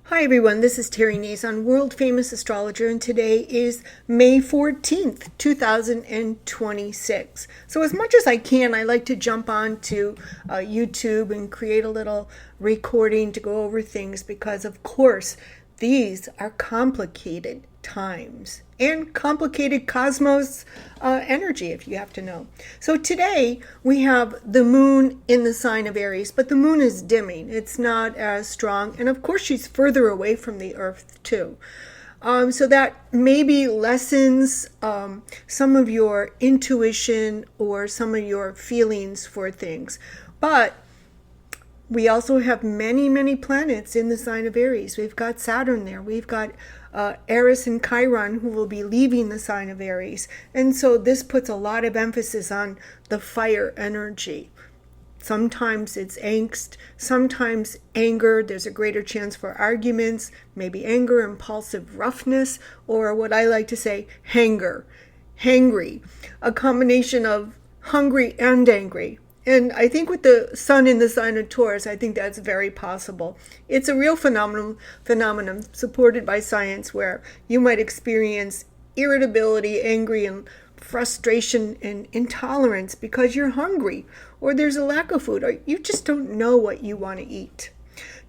Hi everyone, this is Terry Nazon, world famous astrologer, and today is May 14th, 2026. So as much as I can, I like to jump on to YouTube and create a little recording to go over things because, of course, these are complicated times and complicated cosmos energy, if you have to know. So today we have the moon in the sign of Aries, but the moon is dimming. It's not as strong. And of course, she's further away from the earth too. So that maybe lessens some of your intuition or some of your feelings for things. But we also have many, many planets in the sign of Aries. We've got Saturn there. We've got Eris and Chiron, who will be leaving the sign of Aries. And so this puts a lot of emphasis on the fire energy. Sometimes it's angst, sometimes anger. There's a greater chance for arguments, maybe anger, impulsive roughness, or what I like to say, hangry. A combination of hungry and angry. And I think with the sun in the sign of Taurus, I think that's very possible. It's a real phenomenon supported by science where you might experience irritability, angry, and frustration and intolerance because you're hungry, or there's a lack of food, or you just don't know what you want to eat.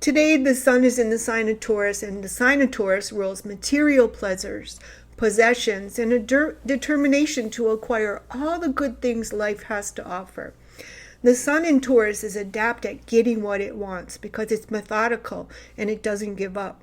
Today, the sun is in the sign of Taurus, and the sign of Taurus rules material pleasures, possessions, and a determination to acquire all the good things life has to offer. The sun in Taurus is adept at getting what it wants because it's methodical and it doesn't give up,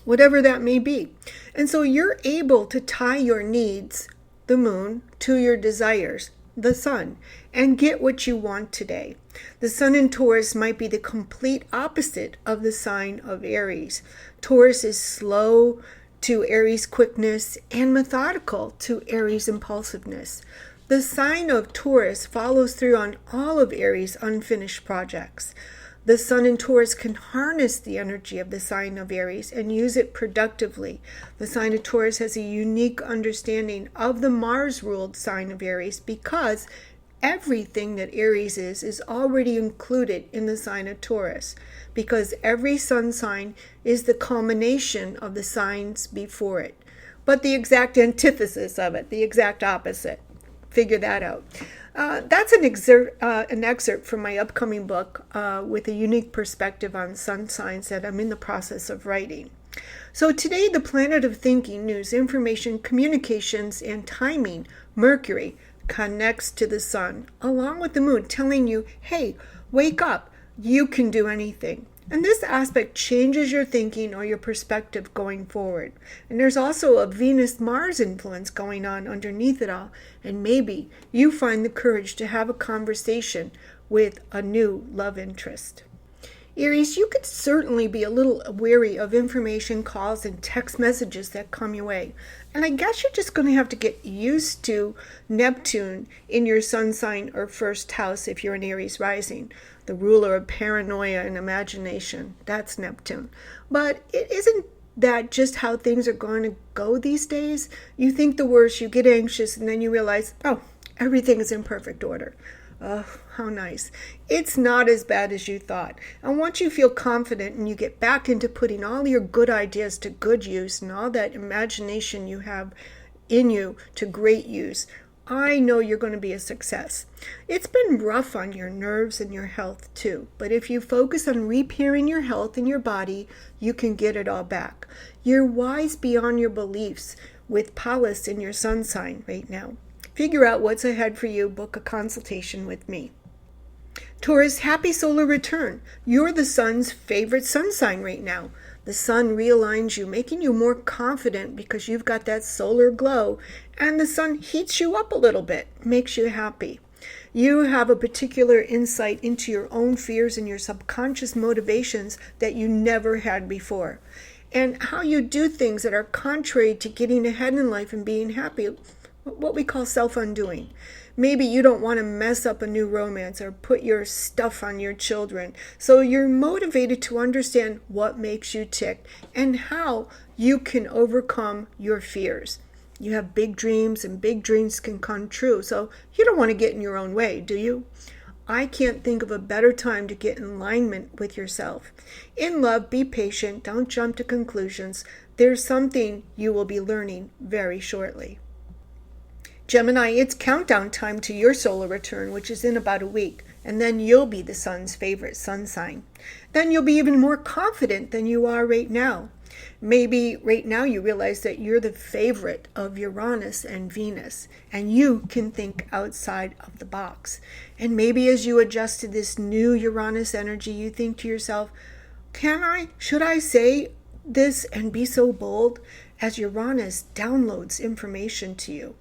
whatever that may be. And so you're able to tie your needs, the moon, to your desires, the sun, and get what you want today. The sun in Taurus might be the complete opposite of the sign of Aries. Taurus is slow to Aries quickness and methodical to Aries impulsiveness. The sign of Taurus follows through on all of Aries' unfinished projects. The sun in Taurus can harness the energy of the sign of Aries and use it productively. The sign of Taurus has a unique understanding of the Mars-ruled sign of Aries because everything that Aries is already included in the sign of Taurus, because every sun sign is the culmination of the signs before it, but the exact antithesis of it, the exact opposite. Figure that out. That's an excerpt from my upcoming book with a unique perspective on sun signs that I'm in the process of writing. So today, the planet of thinking, news, information, communications, and timing, Mercury, connects to the sun, along with the moon, telling you, hey, wake up, you can do anything. And this aspect changes your thinking or your perspective going forward. And there's also a Venus-Mars influence going on underneath it all. And maybe you find the courage to have a conversation with a new love interest. Aries, you could certainly be a little wary of information calls and text messages that come your way. And I guess you're just going to have to get used to Neptune in your sun sign or first house if you're an Aries rising. The ruler of paranoia and imagination. That's Neptune. But it isn't that just how things are going to go these days? You think the worst, you get anxious, and then you realize, oh, everything is in perfect order. How nice. It's not as bad as you thought. And once you feel confident and you get back into putting all your good ideas to good use and all that imagination you have in you to great use, I know you're going to be a success. It's been rough on your nerves and your health too, but if you focus on repairing your health and your body, you can get it all back. You're wise beyond your beliefs with Pallas in your sun sign right now. Figure out what's ahead for you. Book a consultation with me. Taurus, happy solar return. You're the sun's favorite sun sign right now. The sun realigns you, making you more confident because you've got that solar glow, and the sun heats you up a little bit, makes you happy. You have a particular insight into your own fears and your subconscious motivations that you never had before, and how you do things that are contrary to getting ahead in life and being happy, what we call self-undoing. Maybe you don't want to mess up a new romance or put your stuff on your children. So you're motivated to understand what makes you tick and how you can overcome your fears. You have big dreams, and big dreams can come true. So you don't want to get in your own way, do you? I can't think of a better time to get in alignment with yourself. In love, be patient. Don't jump to conclusions. There's something you will be learning very shortly. Gemini, it's countdown time to your solar return, which is in about a week. And then you'll be the sun's favorite sun sign. Then you'll be even more confident than you are right now. Maybe right now you realize that you're the favorite of Uranus and Venus, and you can think outside of the box. And maybe as you adjust to this new Uranus energy, you think to yourself, should I say this and be so bold? As Uranus downloads information to you.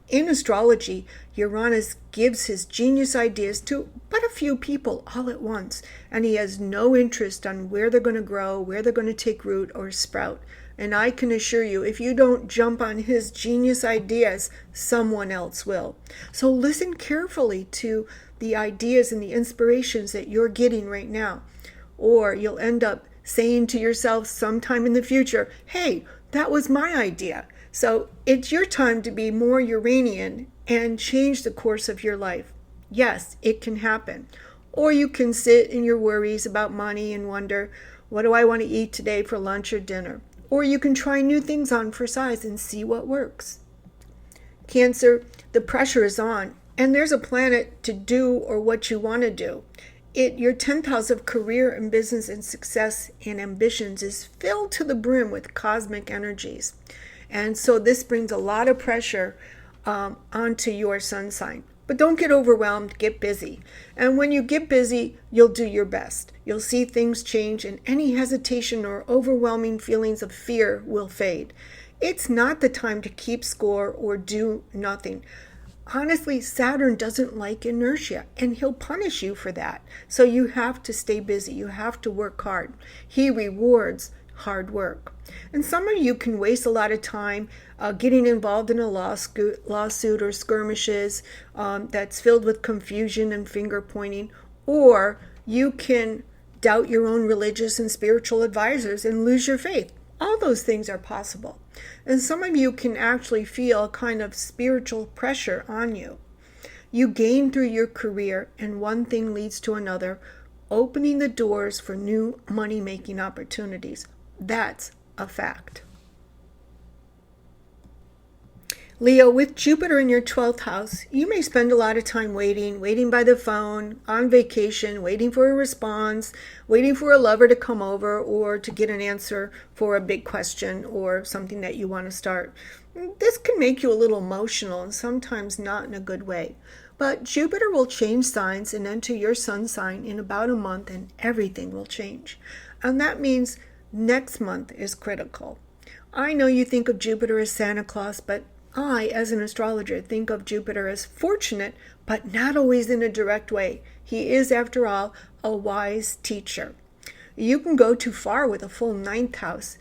In astrology, Uranus gives his genius ideas to but a few people all at once, and he has no interest on where they're going to grow, where they're going to take root or sprout. And I can assure you, if you don't jump on his genius ideas, someone else will. So listen carefully to the ideas and the inspirations that you're getting right now, or you'll end up saying to yourself sometime in the future, hey, that was my idea. So it's your time to be more Uranian and change the course of your life. Yes, it can happen. Or you can sit in your worries about money and wonder, what do I want to eat today for lunch or dinner? Or you can try new things on for size and see what works. Cancer, the pressure is on, and there's a planet to do or what you want to do. Your 10th house of career and business and success and ambitions is filled to the brim with cosmic energies. And so this brings a lot of pressure onto your sun sign. But don't get overwhelmed, get busy. And when you get busy, you'll do your best. You'll see things change, and any hesitation or overwhelming feelings of fear will fade. It's not the time to keep score or do nothing. Honestly, Saturn doesn't like inertia, and he'll punish you for that. So you have to stay busy. You have to work hard. He rewards hard work. And some of you can waste a lot of time getting involved in a lawsuit or skirmishes that's filled with confusion and finger pointing, or you can doubt your own religious and spiritual advisors and lose your faith. All those things are possible. And some of you can actually feel a kind of spiritual pressure on you. You gain through your career, and one thing leads to another, opening the doors for new money-making opportunities. That's a fact. Leo, with Jupiter in your 12th house, you may spend a lot of time waiting by the phone, on vacation, waiting for a response, waiting for a lover to come over or to get an answer for a big question or something that you want to start. This can make you a little emotional and sometimes not in a good way. But Jupiter will change signs and enter your sun sign in about a month, and everything will change. And that means next month is critical. I know you think of Jupiter as Santa Claus, but I, as an astrologer, think of Jupiter as fortunate, but not always in a direct way. He is, after all, a wise teacher. You can go too far with a full 9th house,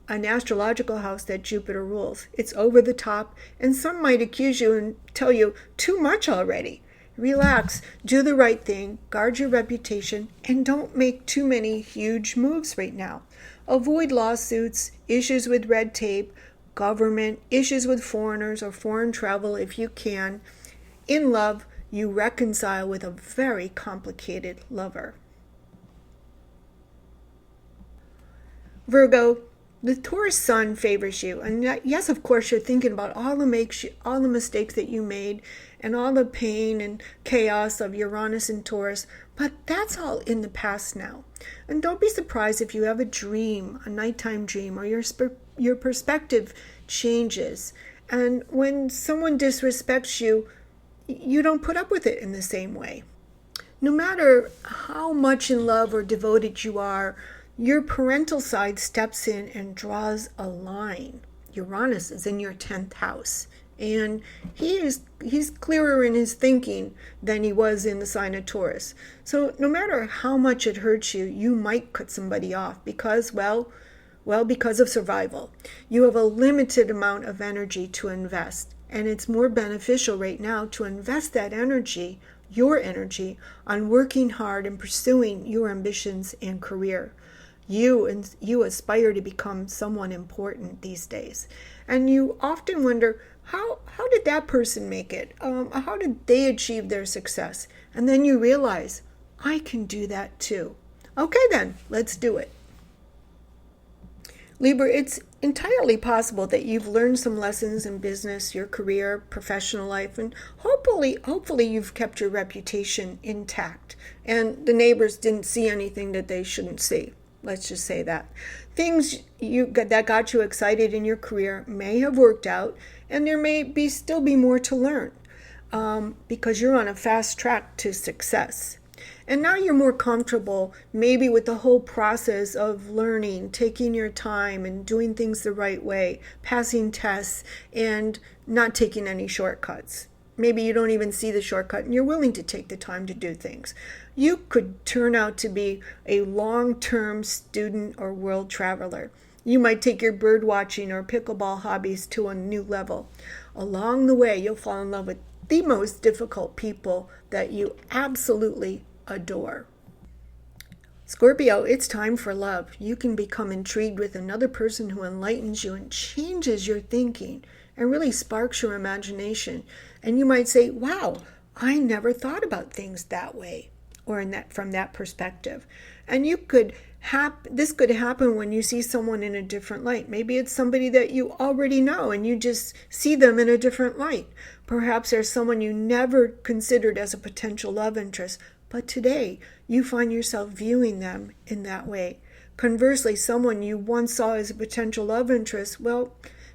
an astrological house that Jupiter rules. It's over the top, and some might accuse you and tell you too much already. Relax, do the right thing, guard your reputation, and don't make too many huge moves right now. Avoid lawsuits, issues with red tape, government, issues with foreigners or foreign travel if you can. In love, you reconcile with a very complicated lover. Virgo, the Taurus sun favors you. And yes, of course, you're thinking about all the mistakes that you made and all the pain and chaos of Uranus and Taurus, but that's all in the past now. And don't be surprised if you have a dream, a nighttime dream, or your perspective changes. And when someone disrespects you, you don't put up with it in the same way. No matter how much in love or devoted you are, your parental side steps in and draws a line. Uranus is in your 10th house, and he's clearer in his thinking than he was in the sign of Taurus. So no matter how much it hurts you, you might cut somebody off because, because of survival. You have a limited amount of energy to invest, and it's more beneficial right now to invest that energy, your energy, on working hard and pursuing your ambitions and career. You aspire to become someone important these days, and you often wonder, how did that person make it? How did they achieve their success? And then you realize, I can do that too. Okay then, let's do it. Libra, it's entirely possible that you've learned some lessons in business, your career, professional life, and hopefully you've kept your reputation intact and the neighbors didn't see anything that they shouldn't see. Let's just say that. Things that got you excited in your career may have worked out, and there may still be more to learn because you're on a fast track to success. And now you're more comfortable maybe with the whole process of learning, taking your time and doing things the right way, passing tests and not taking any shortcuts. Maybe you don't even see the shortcut and you're willing to take the time to do things. You could turn out to be a long-term student or world traveler. You might take your bird watching or pickleball hobbies to a new level. Along the way, you'll fall in love with the most difficult people that you absolutely adore. Scorpio, it's time for love. You can become intrigued with another person who enlightens you and changes your thinking and really sparks your imagination. And you might say, wow, I never thought about things that way or from that perspective. And this could happen when you see someone in a different light. Maybe it's somebody that you already know and you just see them in a different light. Perhaps there's someone you never considered as a potential love interest, but today you find yourself viewing them in that way. Conversely, someone you once saw as a potential love interest, well,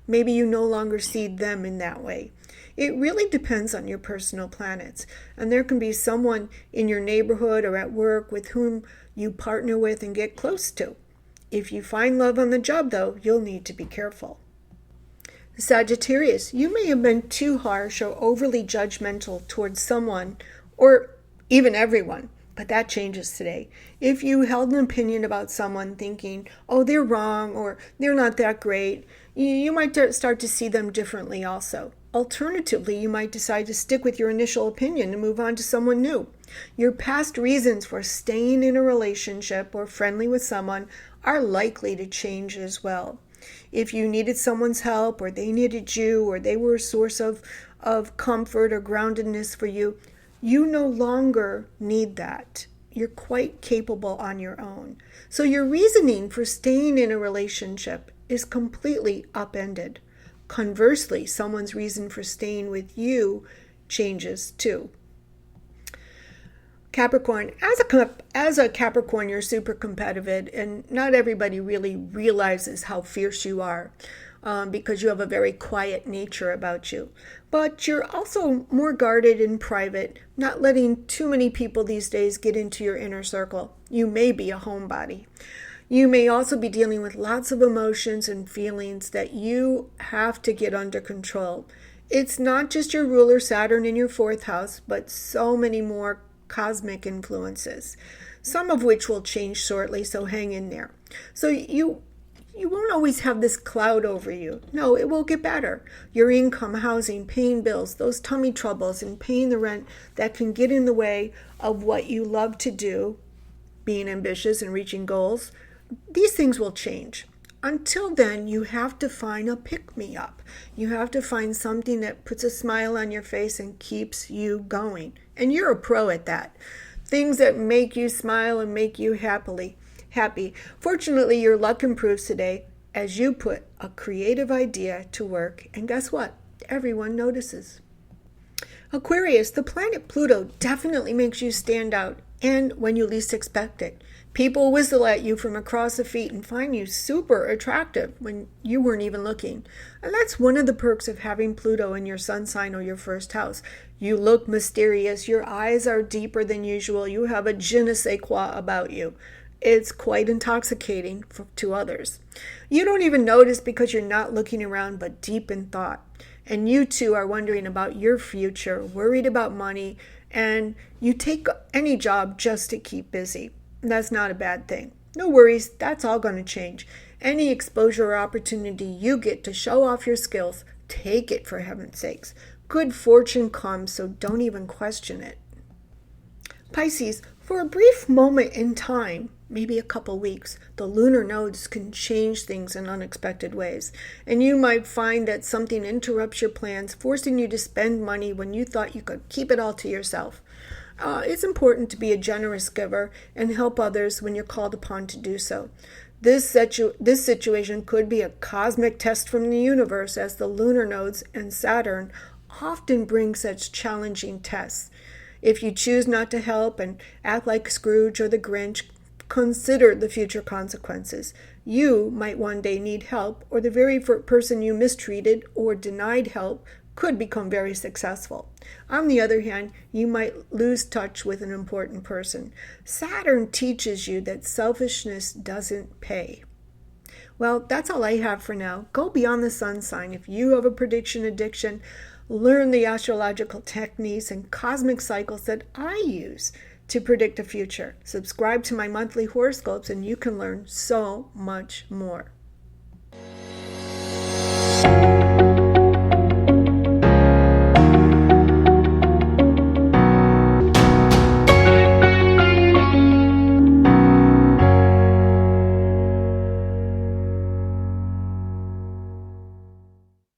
maybe you no longer see them in that way. It really depends on your personal planets. And there can be someone in your neighborhood or at work with whom you partner with and get close to. If you find love on the job, though, you'll need to be careful. Sagittarius, you may have been too harsh or overly judgmental towards someone or even everyone, but that changes today. If you held an opinion about someone thinking, oh, they're wrong or they're not that great, you might start to see them differently also. Alternatively, you might decide to stick with your initial opinion and move on to someone new. Your past reasons for staying in a relationship or friendly with someone are likely to change as well. If you needed someone's help or they needed you or they were a source of comfort or groundedness for you, you no longer need that. You're quite capable on your own. So your reasoning for staying in a relationship is completely upended. Conversely, someone's reason for staying with you changes too. Capricorn, as a Capricorn, you're super competitive, and not everybody really realizes how fierce you are because you have a very quiet nature about you. But you're also more guarded in private, not letting too many people these days get into your inner circle. You may be a homebody. You may also be dealing with lots of emotions and feelings that you have to get under control. It's not just your ruler Saturn in your 4th house, but so many more cosmic influences, some of which will change shortly, so hang in there. So you won't always have this cloud over you. No, it will get better. Your income, housing, paying bills, those tummy troubles and paying the rent that can get in the way of what you love to do, being ambitious and reaching goals, these things will change. Until then, you have to find a pick-me-up. You have to find something that puts a smile on your face and keeps you going. And you're a pro at that. Things that make you smile and make you happy. Fortunately, your luck improves today as you put a creative idea to work. And guess what? Everyone notices. Aquarius, the planet Pluto definitely makes you stand out, and when you least expect it. People whistle at you from across the feet and find you super attractive when you weren't even looking. And that's one of the perks of having Pluto in your sun sign or your 1st house. You look mysterious, your eyes are deeper than usual, you have a je ne sais quoi about you. It's quite intoxicating to others. You don't even notice because you're not looking around but deep in thought. And you too are wondering about your future, worried about money, and you take any job just to keep busy. That's not a bad thing. No worries, that's all going to change. Any exposure or opportunity you get to show off your skills, take it for heaven's sakes. Good fortune comes, so don't even question it. Pisces, for a brief moment in time, maybe a couple weeks. The lunar nodes can change things in unexpected ways. And you might find that something interrupts your plans, forcing you to spend money when you thought you could keep it all to yourself. It's important to be a generous giver and help others when you're called upon to do so. This situation could be a cosmic test from the universe, as the lunar nodes and Saturn often bring such challenging tests. If you choose not to help and act like Scrooge or the Grinch, consider the future consequences. You might one day need help, or the very person you mistreated or denied help could become very successful. On the other hand, you might lose touch with an important person. Saturn teaches you that selfishness doesn't pay. Well, that's all I have for now. Go beyond the sun sign. If you have a prediction addiction, learn the astrological techniques and cosmic cycles that I use to predict the future. Subscribe to my monthly horoscopes and you can learn so much more.